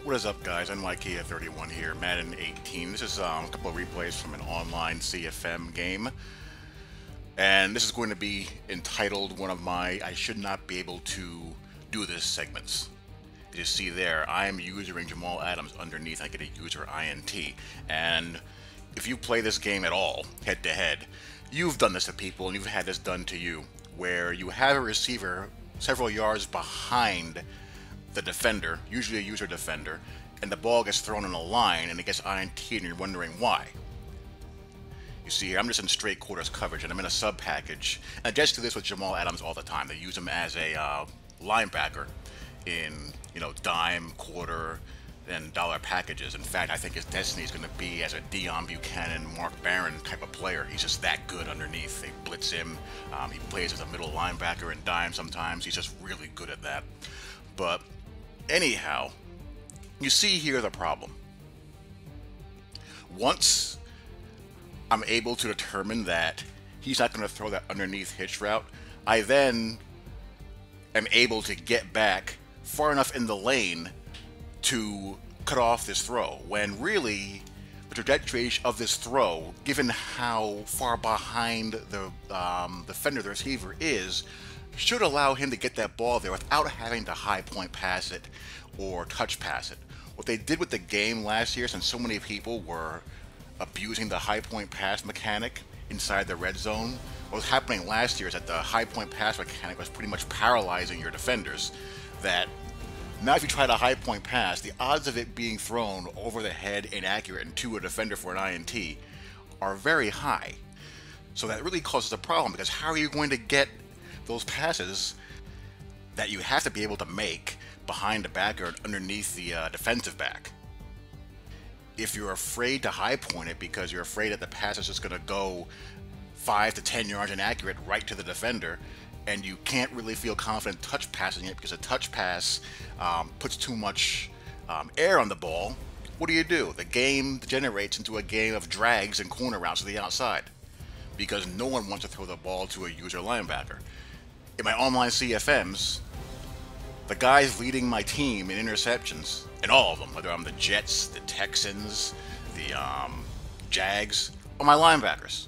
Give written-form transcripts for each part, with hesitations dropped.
What is up, guys? NYK31 here, Madden 18. This is a couple of replays from an online CFM game, and this is going to be entitled one of my I should not be able to do this segments. As you see there, I am usering Jamal Adams underneath. I get a user INT, and if you play this game at all, head to head, you've done this to people, and you've had this done to you, where you have a receiver several yards behind the defender, usually a user defender, and the ball gets thrown in a line and it gets INT and you're wondering why. You see here, I'm just in straight quarters coverage and I'm in a sub package. And I just do this with Jamal Adams all the time. They use him as a linebacker in, dime, quarter, and dollar packages. In fact, I think his destiny is going to be as a Deon Buchanan, Mark Barron type of player. He's just that good underneath. They blitz him. He plays as a middle linebacker in dime sometimes. He's just really good at that. But anyhow, you see here the problem. Once I'm able to determine that he's not going to throw that underneath hitch route, I then am able to get back far enough in the lane to cut off this throw, when really the trajectory of this throw, given how far behind the defender, the receiver is, should allow him to get that ball there without having to high point pass it or touch pass it. What they did with the game last year, since so many people were abusing the high point pass mechanic inside the red zone, what was happening last year is that the high point pass mechanic was pretty much paralyzing your defenders. That now if you try to high point pass, the odds of it being thrown over the head, inaccurate, and to a defender for an INT are very high. So that really causes a problem, because how are you going to get those passes that you have to be able to make behind the back or underneath the defensive back? If you're afraid to high point it because you're afraid that the pass is just going to go 5 to 10 yards inaccurate right to the defender, and you can't really feel confident touch passing it because a touch pass puts too much air on the ball, what do? The game degenerates into a game of drags and corner routes to the outside, because no one wants to throw the ball to a user linebacker. In my online CFMs, the guys leading my team in interceptions, and all of them, whether I'm the Jets, the Texans, the Jags, are my linebackers.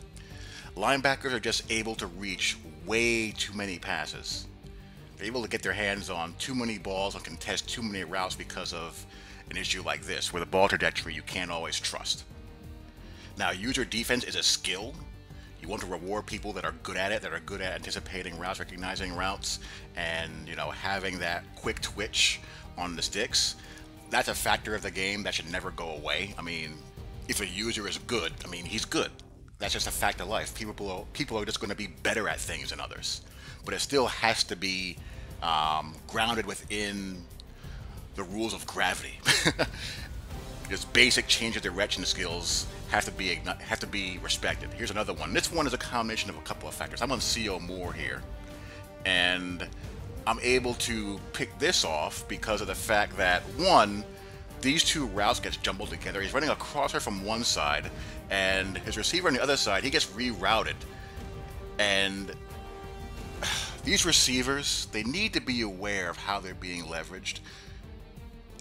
Linebackers are just able to reach way too many passes. They're able to get their hands on too many balls and contest too many routes because of an issue like this, where the ball trajectory you can't always trust. Now, user defense is a skill. You want to reward people that are good at it, that are good at anticipating routes, recognizing routes, and having that quick twitch on the sticks. That's a factor of the game that should never go away. I mean, if a user is good, he's good. That's just a fact of life. People are just going to be better at things than others, but it still has to be grounded within the rules of gravity. Just basic change of direction skills have to be respected. Here's another one. This one is a combination of a couple of factors. I'm on CO more here, and I'm able to pick this off because of the fact that, one, these two routes get jumbled together. He's running a crosser from one side, and his receiver on the other side, he gets rerouted. And these receivers, they need to be aware of how they're being leveraged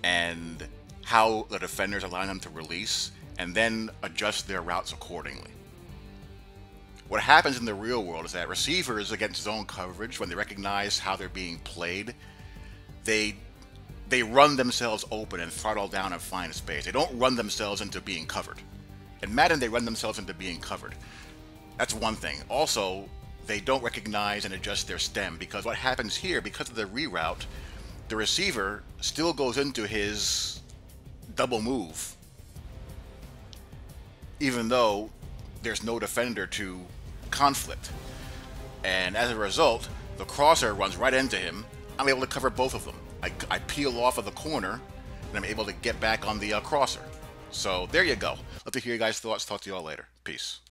and how the defenders allow them to release, and then adjust their routes accordingly. What happens in the real world is that receivers against zone coverage, when they recognize how they're being played, they run themselves open and throttle down and find space. They don't run themselves into being covered. In Madden, they run themselves into being covered. That's one thing. Also, they don't recognize and adjust their stem, because what happens here, because of the reroute, the receiver still goes into his double move, even though there's no defender to conflict. And as a result, the crosser runs right into him. I'm able to cover both of them. I peel off of the corner, and I'm able to get back on the crosser. So there you go. Love to hear you guys' thoughts. Talk to you all later. Peace.